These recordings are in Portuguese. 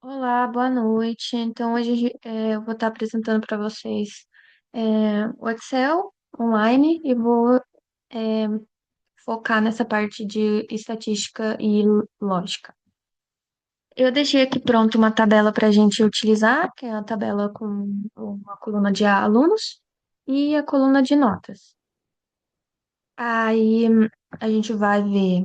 Olá, boa noite. Então, hoje eu vou estar apresentando para vocês o Excel online e vou é, focar nessa parte de estatística e lógica. Eu deixei aqui pronto uma tabela para a gente utilizar, que é a tabela com uma coluna de alunos e a coluna de notas. Aí a gente vai ver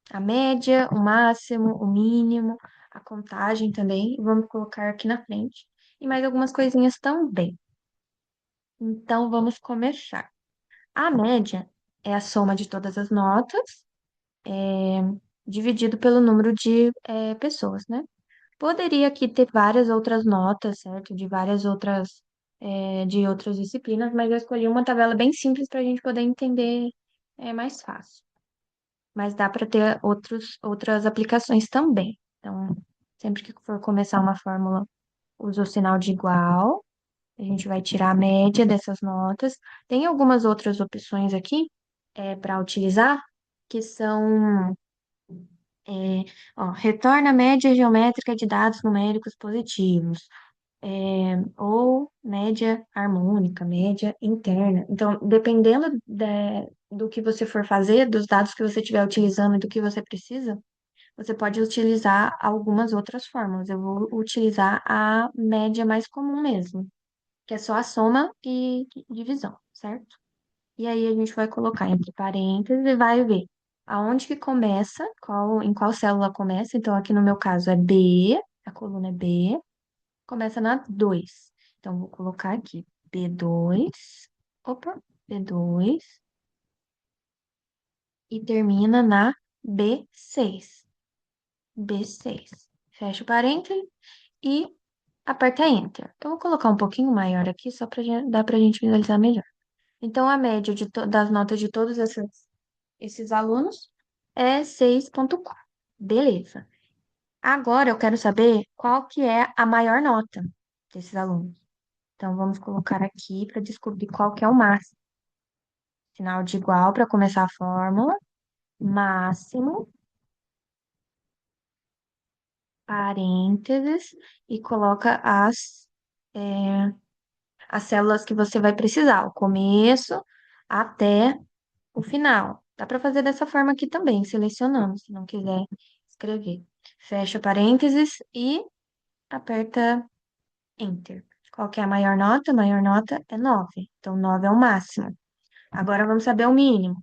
a média, o máximo, o mínimo, a contagem também, e vamos colocar aqui na frente. E mais algumas coisinhas também. Então, vamos começar. A média é a soma de todas as notas, dividido pelo número de pessoas, né? Poderia aqui ter várias outras notas, certo? De várias outras, de outras disciplinas, mas eu escolhi uma tabela bem simples para a gente poder entender mais fácil. Mas dá para ter outras aplicações também. Então, sempre que for começar uma fórmula, usa o sinal de igual, a gente vai tirar a média dessas notas. Tem algumas outras opções aqui para utilizar, que são, retorna a média geométrica de dados numéricos positivos, ou média harmônica, média interna. Então, dependendo do que você for fazer, dos dados que você estiver utilizando e do que você precisa, você pode utilizar algumas outras fórmulas. Eu vou utilizar a média mais comum mesmo, que é só a soma e divisão, certo? E aí a gente vai colocar entre parênteses e vai ver aonde que começa, em qual célula começa. Então, aqui no meu caso é B, a coluna é B, começa na 2. Então, vou colocar aqui B2, opa, B2, e termina na B6. B6. Fecha o parênteses e aperta Enter. Eu vou colocar um pouquinho maior aqui, só para dar para a gente visualizar melhor. Então, a média das notas de todos esses alunos é 6,4. Beleza. Agora eu quero saber qual que é a maior nota desses alunos. Então, vamos colocar aqui para descobrir qual que é o máximo. Sinal de igual para começar a fórmula. Máximo, parênteses, e coloca as células que você vai precisar, o começo até o final. Dá para fazer dessa forma aqui também, selecionando, se não quiser escrever. Fecha parênteses e aperta Enter. Qual que é a maior nota? A maior nota é 9. Então, 9 é o máximo. Agora vamos saber o mínimo.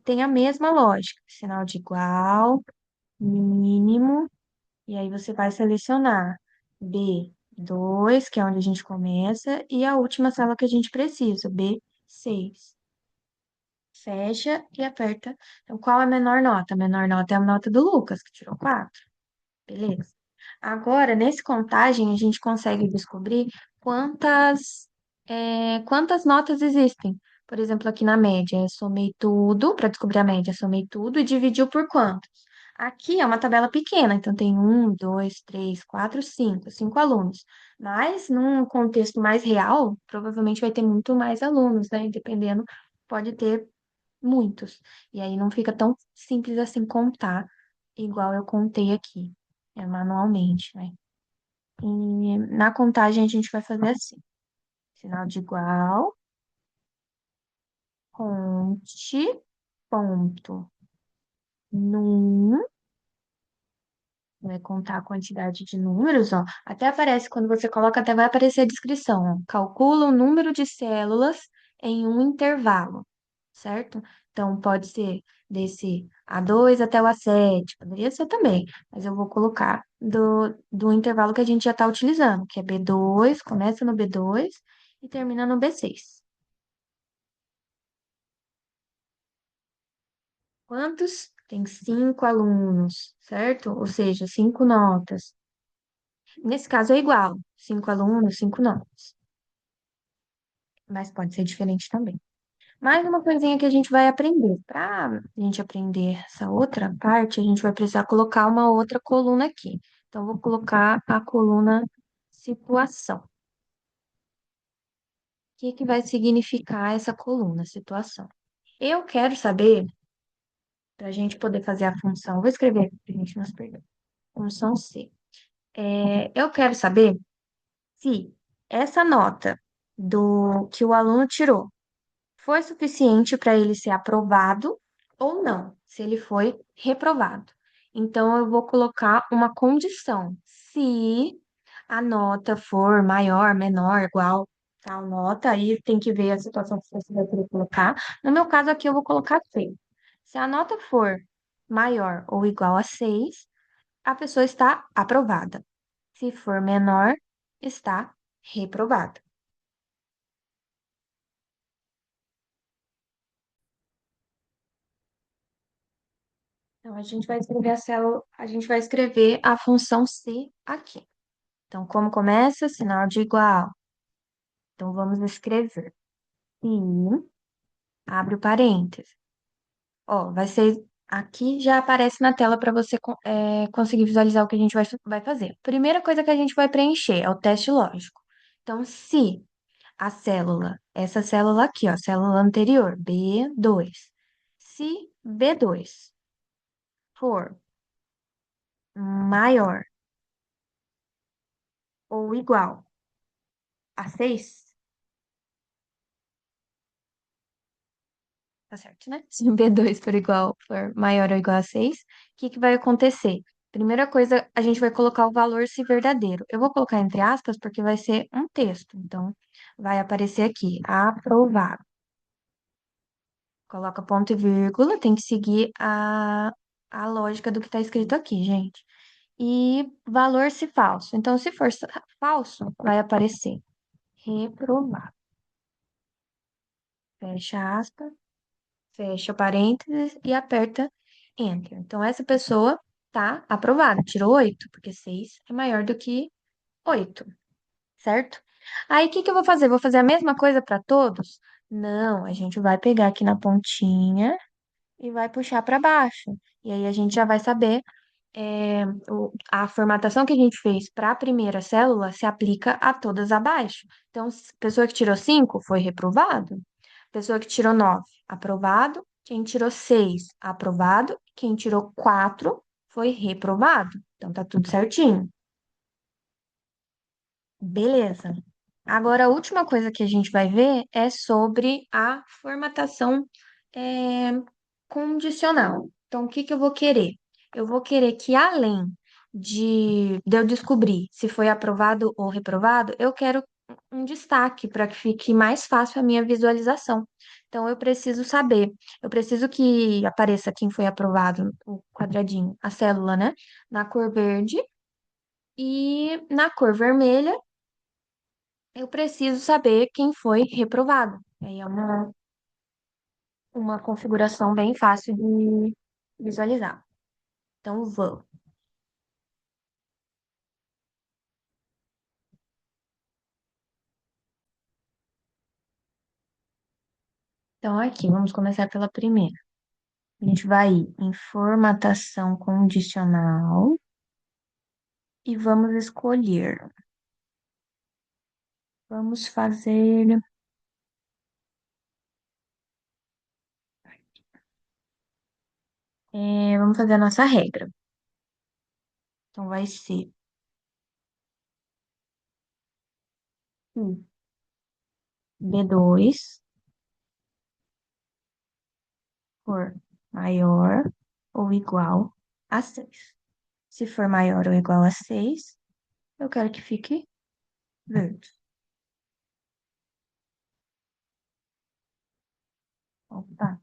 Tem a mesma lógica. Sinal de igual, mínimo, e aí você vai selecionar B2, que é onde a gente começa, e a última sala que a gente precisa, B6. Fecha e aperta. Então, qual é a menor nota? A menor nota é a nota do Lucas, que tirou 4. Beleza. Agora, nesse contagem, a gente consegue descobrir quantas notas existem. Por exemplo, aqui na média, eu somei tudo, para descobrir a média, somei tudo e dividiu por quantos. Aqui é uma tabela pequena, então tem um, dois, três, quatro, cinco alunos. Mas num contexto mais real, provavelmente vai ter muito mais alunos, né? Dependendo, pode ter muitos. E aí não fica tão simples assim contar, igual eu contei aqui, manualmente, né? E na contagem a gente vai fazer assim: sinal de igual, conte, ponto, num, vai contar a quantidade de números, ó. Até aparece, quando você coloca, até vai aparecer a descrição, ó. Calcula o número de células em um intervalo, certo? Então, pode ser desse A2 até o A7, poderia ser também, mas eu vou colocar do intervalo que a gente já está utilizando, que é B2, começa no B2 e termina no B6. Quantos? Tem 5 alunos, certo? Ou seja, 5 notas. Nesse caso é igual, 5 alunos, 5 notas, mas pode ser diferente também. Mais uma coisinha que a gente vai aprender. Para a gente aprender essa outra parte, a gente vai precisar colocar uma outra coluna aqui. Então, vou colocar a coluna situação. O que que vai significar essa coluna situação? Eu quero saber, para a gente poder fazer a função, vou escrever aqui para a gente não se perder. Função C. Eu quero saber se essa nota do que o aluno tirou foi suficiente para ele ser aprovado ou não, se ele foi reprovado. Então, eu vou colocar uma condição. Se a nota for maior, menor, igual tal nota, aí tem que ver a situação que você vai querer colocar. No meu caso aqui, eu vou colocar 6. Se a nota for maior ou igual a 6, a pessoa está aprovada. Se for menor, está reprovada. Então, a gente vai escrever a célula, a gente vai escrever a função C aqui. Então, como começa? Sinal de igual. Então, vamos escrever. E abre o parênteses. Ó, vai ser. Aqui já aparece na tela para você conseguir visualizar o que a gente vai fazer. Primeira coisa que a gente vai preencher é o teste lógico. Então, se a célula, essa célula aqui, ó, célula anterior, B2, se B2 for maior ou igual a 6, tá certo, né? Se o B2 for maior ou igual a 6, o que que vai acontecer? Primeira coisa, a gente vai colocar o valor se verdadeiro. Eu vou colocar entre aspas porque vai ser um texto. Então, vai aparecer aqui, aprovado. Coloca ponto e vírgula, tem que seguir a lógica do que está escrito aqui, gente. E valor se falso. Então, se for falso, vai aparecer reprovado. Fecha aspas. Fecha parênteses e aperta Enter. Então, essa pessoa tá aprovada, tirou 8 porque 6 é maior do que 8, certo? Aí, o que que eu vou fazer? Vou fazer a mesma coisa para todos? Não, a gente vai pegar aqui na pontinha e vai puxar para baixo. E aí, a gente já vai saber a formatação que a gente fez para a primeira célula se aplica a todas abaixo. Então, pessoa que tirou 5 foi reprovado. Pessoa que tirou 9 aprovado. Quem tirou 6 aprovado. Quem tirou 4 foi reprovado. Então, tá tudo certinho. Beleza. Agora, a última coisa que a gente vai ver é sobre a formatação é, condicional. Então, o que que eu vou querer? Eu vou querer que, além de eu descobrir se foi aprovado ou reprovado, eu quero um destaque para que fique mais fácil a minha visualização. Então, eu preciso saber, eu preciso que apareça quem foi aprovado, o quadradinho, a célula, né? Na cor verde e na cor vermelha eu preciso saber quem foi reprovado. Aí é uma configuração bem fácil de visualizar. Então, vou. Então, aqui, vamos começar pela primeira. A gente vai em formatação condicional e vamos escolher. Vamos fazer. Vamos fazer a nossa regra. Então, vai ser se B2 for maior ou igual a 6. Se for maior ou igual a 6, eu quero que fique verde. Opa,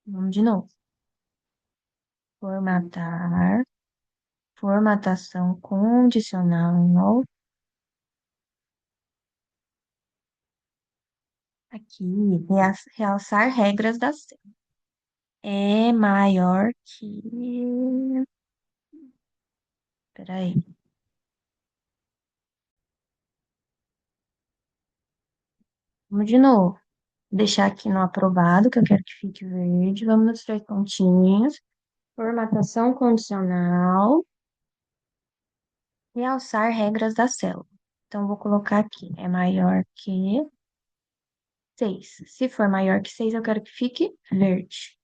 vamos de novo. Formatar, formatação condicional. Aqui, realçar regras da série. É maior que. Peraí, vamos de novo. Deixar aqui no aprovado, que eu quero que fique verde. Vamos nos três pontinhos. Formatação condicional. Realçar regras da célula. Então, vou colocar aqui. É maior que 6. Se for maior que 6, eu quero que fique verde.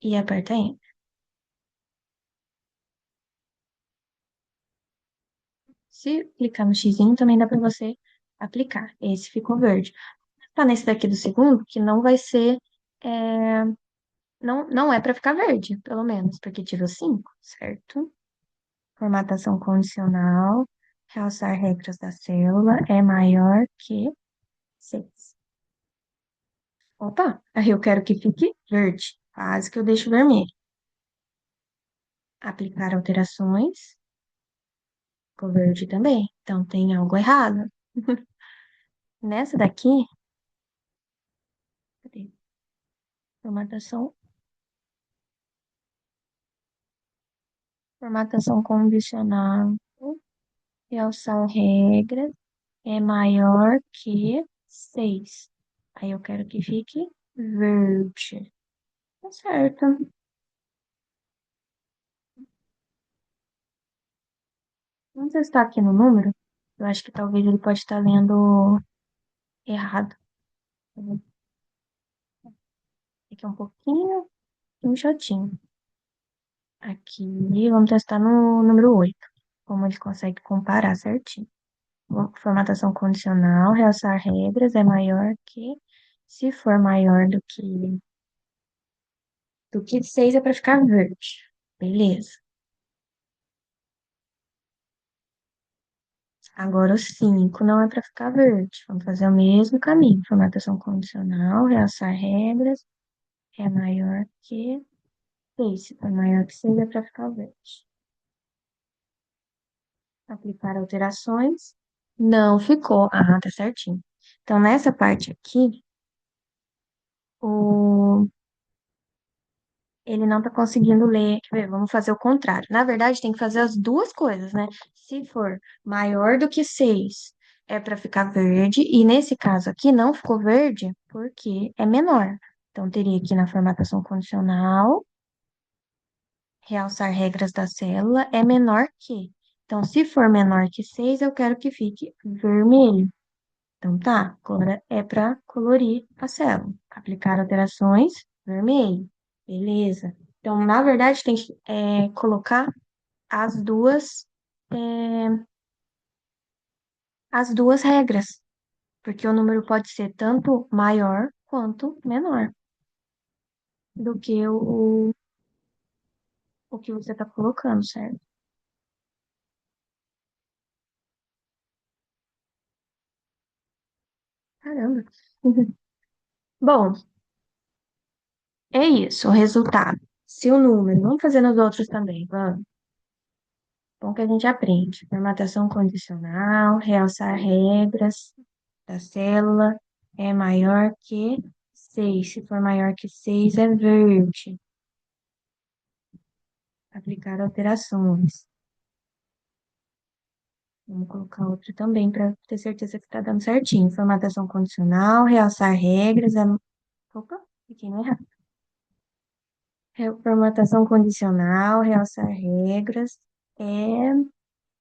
E aperta Enter. Se clicar no xizinho, também dá para você aplicar. Esse ficou verde. Tá nesse daqui do segundo, que não vai ser, é, não é para ficar verde, pelo menos, porque tirou 5, certo? Formatação condicional, realçar regras da célula é maior que 6. Opa, aí eu quero que fique verde. Quase que eu deixo vermelho. Aplicar alterações, ficou verde também. Então tem algo errado. Nessa daqui, cadê? Formatação, formatação condicional, realçar regras é maior que 6. Aí eu quero que fique verde. Tá certo. Vamos testar aqui no número. Eu acho que talvez ele pode estar lendo errado. Aqui é um chatinho. Aqui, vamos testar no número 8. Como ele consegue comparar certinho. Formatação condicional, realçar regras é maior que. Se for maior do que 6 é para ficar verde. Beleza. Agora o 5 não é para ficar verde. Vamos fazer o mesmo caminho. Formatação condicional, realçar regras é maior que 6. Se for maior que 6 é para ficar verde. Aplicar alterações. Não ficou. Ah, tá certinho. Então, nessa parte aqui, o ele não está conseguindo ler. Quer ver? Vamos fazer o contrário. Na verdade, tem que fazer as duas coisas, né? Se for maior do que 6, é para ficar verde. E nesse caso aqui, não ficou verde porque é menor. Então, teria aqui na formatação condicional, realçar regras da célula é menor que. Então, se for menor que 6, eu quero que fique vermelho. Então, tá, cor é para colorir a célula. Aplicar alterações, vermelho. Beleza. Então, na verdade, tem que colocar as duas, é, as duas regras, porque o número pode ser tanto maior quanto menor do que o que você está colocando, certo? Caramba. Bom, é isso, o resultado. Se o número, vamos fazer nos outros também, vamos. Bom que a gente aprende. Formatação condicional, realçar regras da célula é maior que 6. Se for maior que 6, é verde. Aplicar alterações. Vamos colocar outro também para ter certeza que está dando certinho. Formatação condicional, realçar regras. Opa, aqui não é errado. Formatação condicional, realçar regras é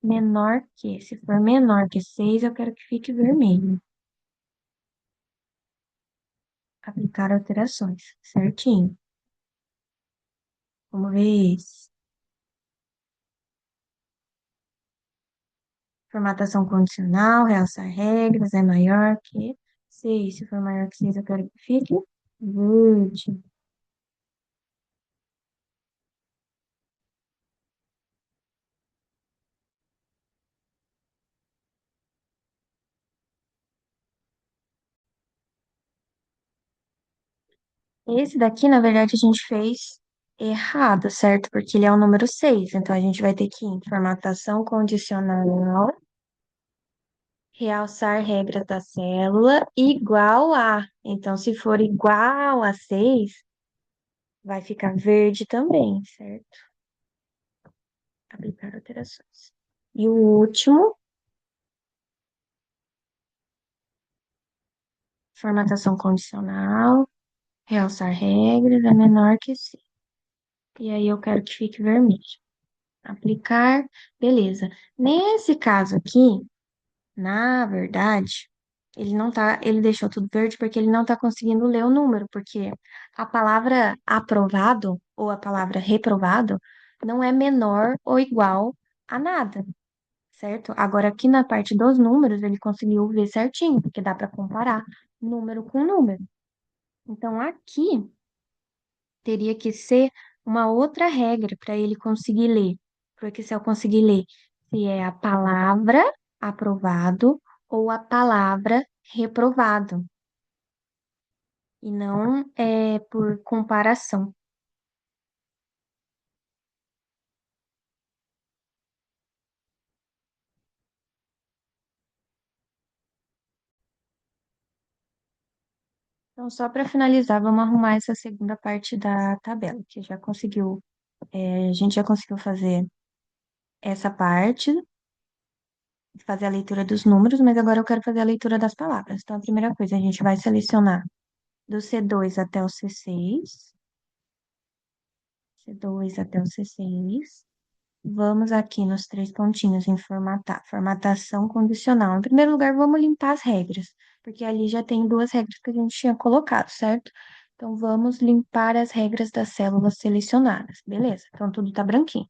menor que. Se for menor que 6, eu quero que fique vermelho. Aplicar alterações. Certinho. Vamos ver esse. Formatação condicional, realçar regras é maior que 6. Se for maior que 6, eu quero que fique verde. Esse daqui, na verdade, a gente fez errado, certo? Porque ele é o número 6. Então, a gente vai ter que ir em formatação condicional, realçar regras da célula, igual a. Então, se for igual a 6, vai ficar verde também, certo? Aplicar alterações. E o último, formatação condicional, realçar regras é menor que 6. E aí eu quero que fique vermelho. Aplicar, beleza. Nesse caso aqui, na verdade, ele deixou tudo verde porque ele não tá conseguindo ler o número, porque a palavra aprovado ou a palavra reprovado não é menor ou igual a nada, certo? Agora, aqui na parte dos números, ele conseguiu ver certinho, porque dá para comparar número com número. Então, aqui teria que ser uma outra regra para ele conseguir ler, para o Excel conseguir ler se é a palavra aprovado ou a palavra reprovado, e não é por comparação. Então, só para finalizar, vamos arrumar essa segunda parte da tabela, que já conseguiu, a gente já conseguiu fazer essa parte, fazer a leitura dos números, mas agora eu quero fazer a leitura das palavras. Então, a primeira coisa, a gente vai selecionar do C2 até o C6, C2 até o C6. Vamos aqui nos três pontinhos em formatar, formatação condicional. Em primeiro lugar, vamos limpar as regras, porque ali já tem duas regras que a gente tinha colocado, certo? Então, vamos limpar as regras das células selecionadas. Beleza, então tudo tá branquinho.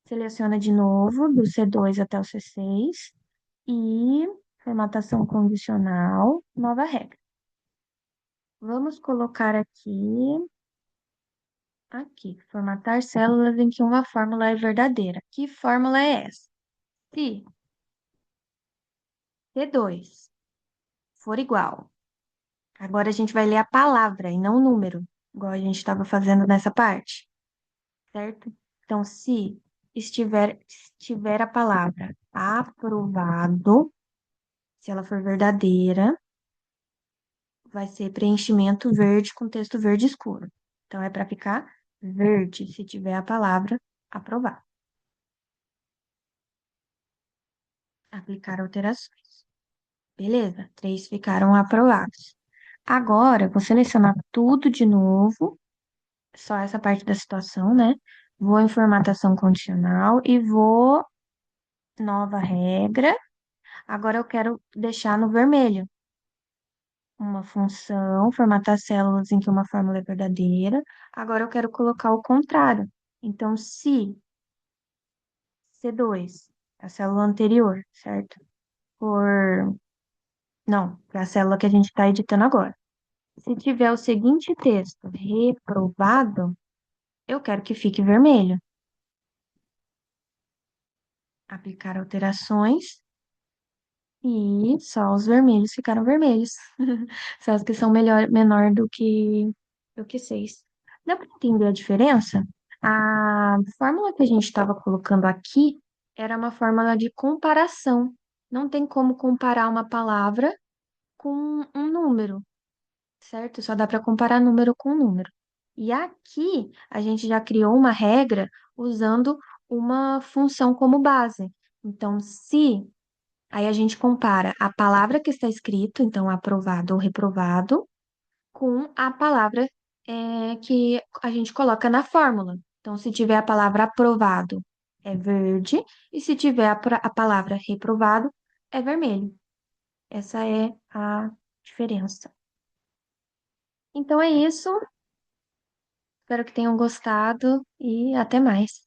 Seleciona de novo, do C2 até o C6, e formatação condicional, nova regra. Vamos colocar aqui, formatar células em que uma fórmula é verdadeira. Que fórmula é essa? Se T2 for igual. Agora a gente vai ler a palavra e não o número, igual a gente estava fazendo nessa parte, certo? Então, se estiver a palavra aprovado, se ela for verdadeira, vai ser preenchimento verde com texto verde escuro. Então, é para ficar verde se tiver a palavra aprovado. Aplicar alterações. Beleza, três ficaram aprovados. Agora, vou selecionar tudo de novo, só essa parte da situação, né? Vou em formatação condicional e vou nova regra. Agora eu quero deixar no vermelho uma função, formatar células em que uma fórmula é verdadeira. Agora eu quero colocar o contrário. Então, se C2, a célula anterior, certo? Por. Não, para a célula que a gente está editando agora. Se tiver o seguinte texto, reprovado, eu quero que fique vermelho. Aplicar alterações e só os vermelhos ficaram vermelhos. Só os que são menor do que 6. Dá para entender a diferença? A fórmula que a gente estava colocando aqui era uma fórmula de comparação. Não tem como comparar uma palavra com um número, certo? Só dá para comparar número com número. E aqui a gente já criou uma regra usando uma função como base. Então, se aí a gente compara a palavra que está escrito, então aprovado ou reprovado, com a palavra que a gente coloca na fórmula. Então, se tiver a palavra aprovado, é verde, e se tiver a palavra reprovado, é vermelho. Essa é a diferença. Então é isso. Espero que tenham gostado e até mais.